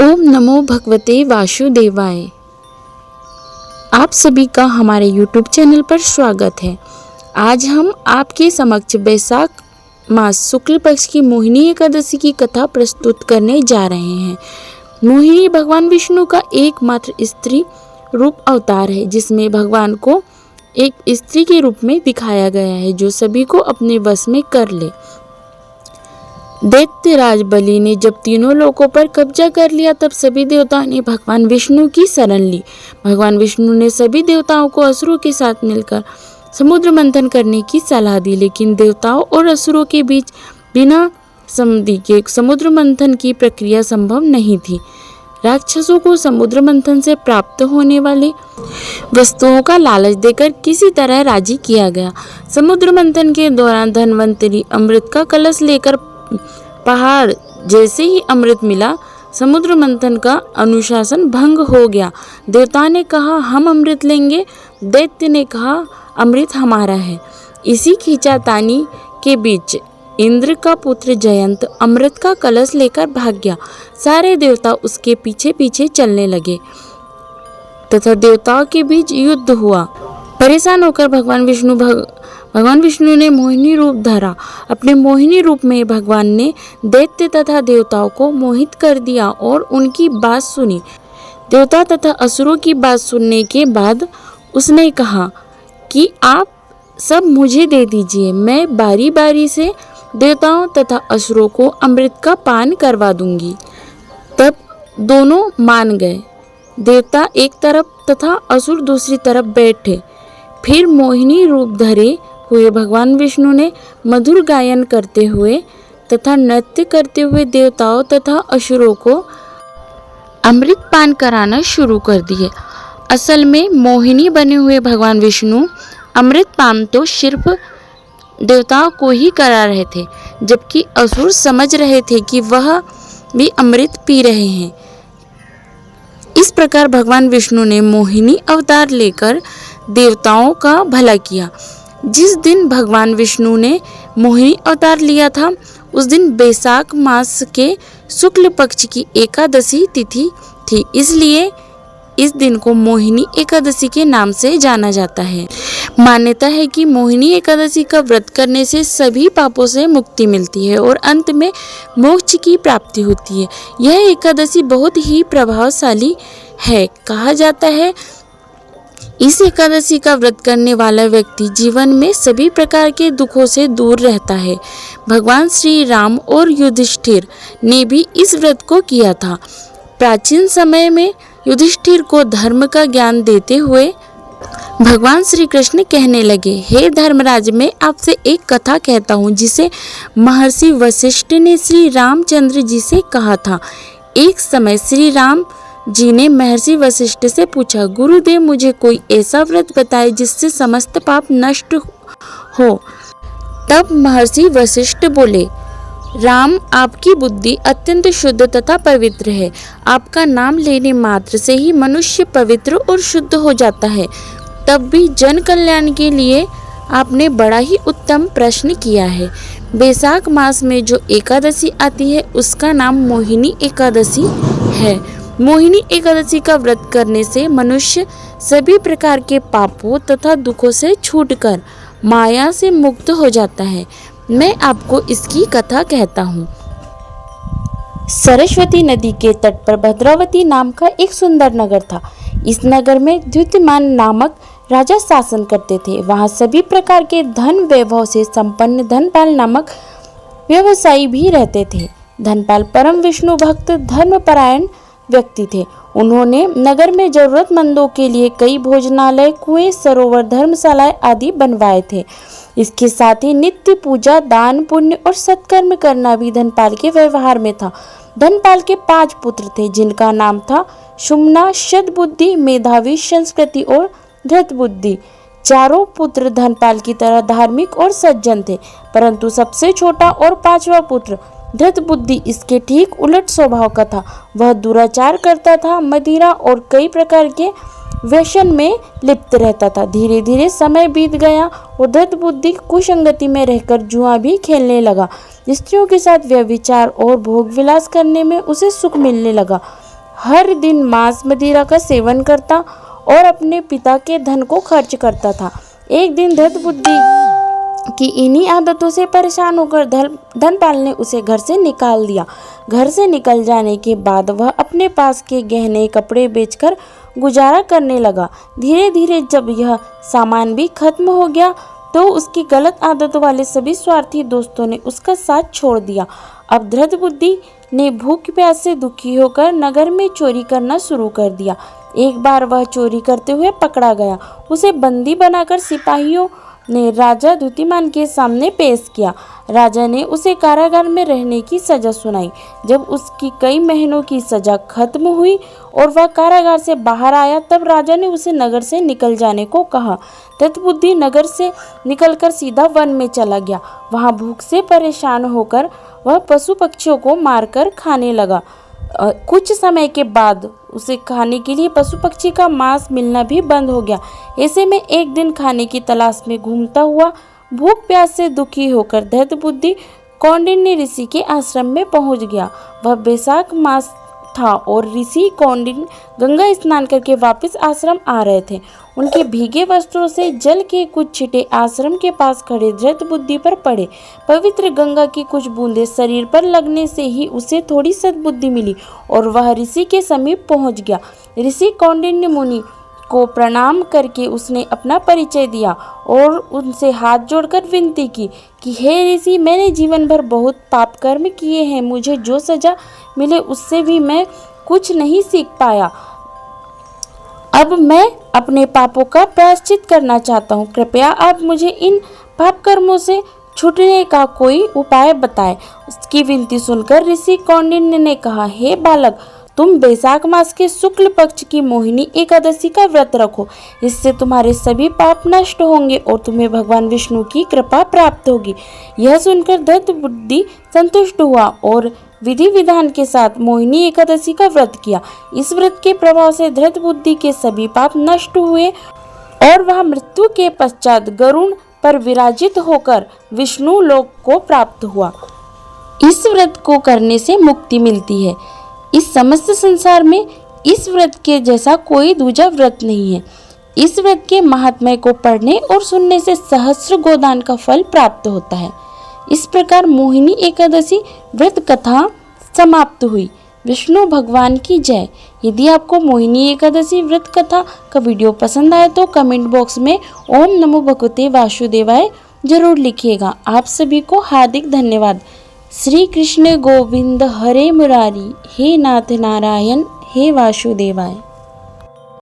ओम नमो भगवते वासुदेवाय। आप सभी का हमारे YouTube चैनल पर स्वागत है। आज हम आपके समक्ष वैशाख मास शुक्ल पक्ष की मोहिनी एकादशी की कथा प्रस्तुत करने जा रहे हैं। मोहिनी भगवान विष्णु का एकमात्र स्त्री रूप अवतार है, जिसमें भगवान को एक स्त्री के रूप में दिखाया गया है जो सभी को अपने वश में कर ले। दैत्यराज बलि ने जब तीनों लोकों पर कब्जा कर लिया, तब सभी देवताओं ने भगवान विष्णु की शरण ली। भगवान विष्णु ने सभी देवताओं को असुरों के साथ मिलकर समुद्र मंथन करने की सलाह दी, लेकिन देवताओं और असुरों के बीच बिना संधि के समुद्र मंथन की प्रक्रिया संभव नहीं थी। राक्षसों को समुद्र मंथन से प्राप्त होने वाली वस्तुओं का लालच देकर किसी तरह राजी किया गया। समुद्र मंथन के दौरान धन्वंतरी अमृत का कलश लेकर पहाड़ जैसे ही अमृत मिला, समुद्र मंथन का अनुशासन भंग हो गया। देवता ने कहा हम अमृत लेंगे, दैत्य ने कहा अमृत हमारा है। इसी खींचातानी के बीच इंद्र का पुत्र जयंत अमृत का कलश लेकर भाग गया। सारे देवता उसके पीछे पीछे चलने लगे तथा देवताओं के बीच युद्ध हुआ। परेशान होकर भगवान विष्णु ने मोहिनी रूप धरा। अपने मोहिनी रूप में भगवान ने दैत्य तथा देवताओं को मोहित कर दिया और उनकी बात सुनी। देवता तथा असुरों की बात सुनने के बाद उसने कहा कि आप सब मुझे दे दीजिए, मैं बारी बारी से देवताओं तथा असुरों को अमृत का पान करवा दूंगी। तब दोनों मान गए। देवता एक तरफ तथा असुर दूसरी तरफ बैठे। फिर मोहिनी रूप धरे हुए भगवान विष्णु ने मधुर गायन करते हुए तथा नृत्य करते हुए देवताओं तथा असुरों को अमृत पान कराना शुरू कर दिए। असल में मोहिनी बने हुए भगवान विष्णु अमृत पान तो सिर्फ देवताओं को ही करा रहे थे, जबकि असुर समझ रहे थे कि वह भी अमृत पी रहे हैं। इस प्रकार भगवान विष्णु ने मोहिनी अवतार लेकर देवताओं का भला किया। जिस दिन भगवान विष्णु ने मोहिनी अवतार लिया था, उस दिन वैशाख मास के शुक्ल पक्ष की एकादशी तिथि थी, इसलिए इस दिन को मोहिनी एकादशी के नाम से जाना जाता है। मान्यता है कि मोहिनी एकादशी का व्रत करने से सभी पापों से मुक्ति मिलती है और अंत में मोक्ष की प्राप्ति होती है। यह एकादशी बहुत ही प्रभावशाली है। कहा जाता है इस एकादशी का व्रत करने वाला व्यक्ति जीवन में सभी प्रकार के दुखों से दूर रहता है। भगवान श्री राम और युधिष्ठिर ने भी इस व्रत को किया था। प्राचीन समय में युधिष्ठिर को धर्म का ज्ञान देते हुए भगवान श्री कृष्ण कहने लगे, हे धर्मराज, मैं आपसे एक कथा कहता हूँ जिसे महर्षि वशिष्ठ ने श्री रामचंद्र जी से कहा था। एक समय श्री राम जी ने महर्षि वशिष्ठ से पूछा, गुरुदेव मुझे कोई ऐसा व्रत बताए जिससे समस्त पाप नष्ट हो। तब महर्षि वशिष्ठ बोले, राम, आपकी बुद्धि अत्यंत शुद्ध तथा पवित्र है। आपका नाम लेने मात्र से ही मनुष्य पवित्र और शुद्ध हो जाता है। तब भी जन कल्याण के लिए आपने बड़ा ही उत्तम प्रश्न किया है। वैशाख मास में जो एकादशी आती है उसका नाम मोहिनी एकादशी है। मोहिनी एकादशी का व्रत करने से मनुष्य सभी प्रकार के पापों तथा दुखों से छूटकर माया से मुक्त हो जाता है। मैं आपको इसकी कथा कहता हूँ। सरस्वती नदी के तट पर भद्रावती नाम का एक सुंदर नगर था। इस नगर में द्युतिमान नामक राजा शासन करते थे। वहाँ सभी प्रकार के धन वैभव से संपन्न धनपाल नामक व्यवसायी भी रहते थे। धनपाल परम विष्णु भक्त धर्मपरायण व्यक्ति थे। उन्होंने नगर में जरूरतमंदों के लिए कई भोजनालय, कुएं, सरोवर, धर्मशालाएं आदि बनवाए थे। इसके साथ ही नित्य पूजा, दान, पुण्य और सत्कर्म करना भी धनपाल के व्यवहार में था। धनपाल के 5 पुत्र थे, जिनका नाम था शुम्ना, सद्बुद्धि, मेधावी, संस्कृति और धृतबुद्धि। चारों पुत्र धनपाल की तरह धार्मिक और सज्जन थे, परंतु सबसे छोटा और 5वां पुत्र धृतबुद्धि इसके ठीक उलट स्वभाव का था। वह दुराचार करता था, मदिरा और कई प्रकार के व्यसन में लिप्त रहता था। धीरे धीरे समय बीत गया और धृतबुद्धि कुसंगति में रहकर जुआ भी खेलने लगा। स्त्रियों के साथ व्यभिचार और भोग विलास करने में उसे सुख मिलने लगा। हर दिन मांस मदिरा का सेवन करता और अपने पिता के धन को खर्च करता था। एक दिन धृतबुद्धि कि इन्हीं आदतों से परेशान होकर धनपाल ने उसे घर से निकाल दिया। घर से निकल जाने के बाद वह अपने पास के गहने कपड़े बेचकर गुजारा करने लगा। धीरे धीरे जब यह सामान भी खत्म हो गया तो उसकी गलत आदतों वाले सभी स्वार्थी दोस्तों ने उसका साथ छोड़ दिया। अब धृतबुद्धि ने भूख प्यास से दुखी होकर नगर में चोरी करना शुरू कर दिया। एक बार वह चोरी करते हुए पकड़ा गया। उसे बंदी बनाकर सिपाहियों ने राजा द्युतिमान के सामने पेश किया। राजा ने उसे कारागार में रहने की सजा सुनाई। जब उसकी कई महीनों की सजा खत्म हुई और वह कारागार से बाहर आया तब राजा ने उसे नगर से निकल जाने को कहा। धृतबुद्धि नगर से निकलकर सीधा वन में चला गया। वहां भूख से परेशान होकर वह पशु पक्षियों को मारकर खाने लगा। कुछ समय के बाद उसे खाने के लिए पशु पक्षी का मांस मिलना भी बंद हो गया। ऐसे में एक दिन खाने की तलाश में घूमता हुआ भूख प्यास से दुखी होकर धृतबुद्धि कौंडिन्य ऋषि के आश्रम में पहुंच गया। वह बैसाख मास था और ऋषि कौंडिन्य गंगा स्नान करके वापस आश्रम आ रहे थे। उनके भीगे वस्त्रों से जल के कुछ छिटे आश्रम के पास खड़े धृतबुद्धि पर पड़े। पवित्र गंगा की कुछ बूंदें शरीर पर लगने से ही उसे थोड़ी सद्बुद्धि मिली और वह ऋषि के समीप पहुंच गया। ऋषि कौंडिन्य मुनि को प्रणाम करके उसने अपना परिचय दिया और उनसे हाथ जोड़कर विनती की कि हे ऋषि, मैंने जीवन भर बहुत पाप कर्म किए हैं। मुझे जो सजा मिले उससे भी मैं कुछ नहीं सीख पाया। अब मैं अपने पापों का प्रायश्चित करना चाहता हूँ। कृपया आप मुझे इन पाप कर्मों से छूटने का कोई उपाय बताएं। उसकी विनती सुनकर ऋषि कौंडिन्य ने कहा, हे बालक, तुम बैसाख मास के शुक्ल पक्ष की मोहिनी एकादशी का व्रत रखो। इससे तुम्हारे सभी पाप नष्ट होंगे और तुम्हें भगवान विष्णु की कृपा प्राप्त होगी। यह सुनकर धृतबुद्धि संतुष्ट हुआ और विधि विधान के साथ मोहिनी एकादशी का व्रत किया। इस व्रत के प्रभाव से धृतबुद्धि के सभी पाप नष्ट हुए और वह मृत्यु के पश्चात गरुड़ पर विराजित होकर विष्णु लोक को प्राप्त हुआ। इस व्रत को करने से मुक्ति मिलती है। इस समस्त संसार में इस व्रत के जैसा कोई दूजा व्रत नहीं है। इस व्रत के महात्म्य को पढ़ने और सुनने से सहस्र गोदान का फल प्राप्त होता है। इस प्रकार मोहिनी एकादशी व्रत कथा समाप्त हुई। विष्णु भगवान की जय। यदि आपको मोहिनी एकादशी व्रत कथा का वीडियो पसंद आए तो कमेंट बॉक्स में ओम नमो भगवते वासुदेवाय जरूर लिखिएगा। आप सभी को हार्दिक धन्यवाद। श्री कृष्ण गोविंद हरे मुरारी, हे नाथ नारायण, हे वासुदेवाय।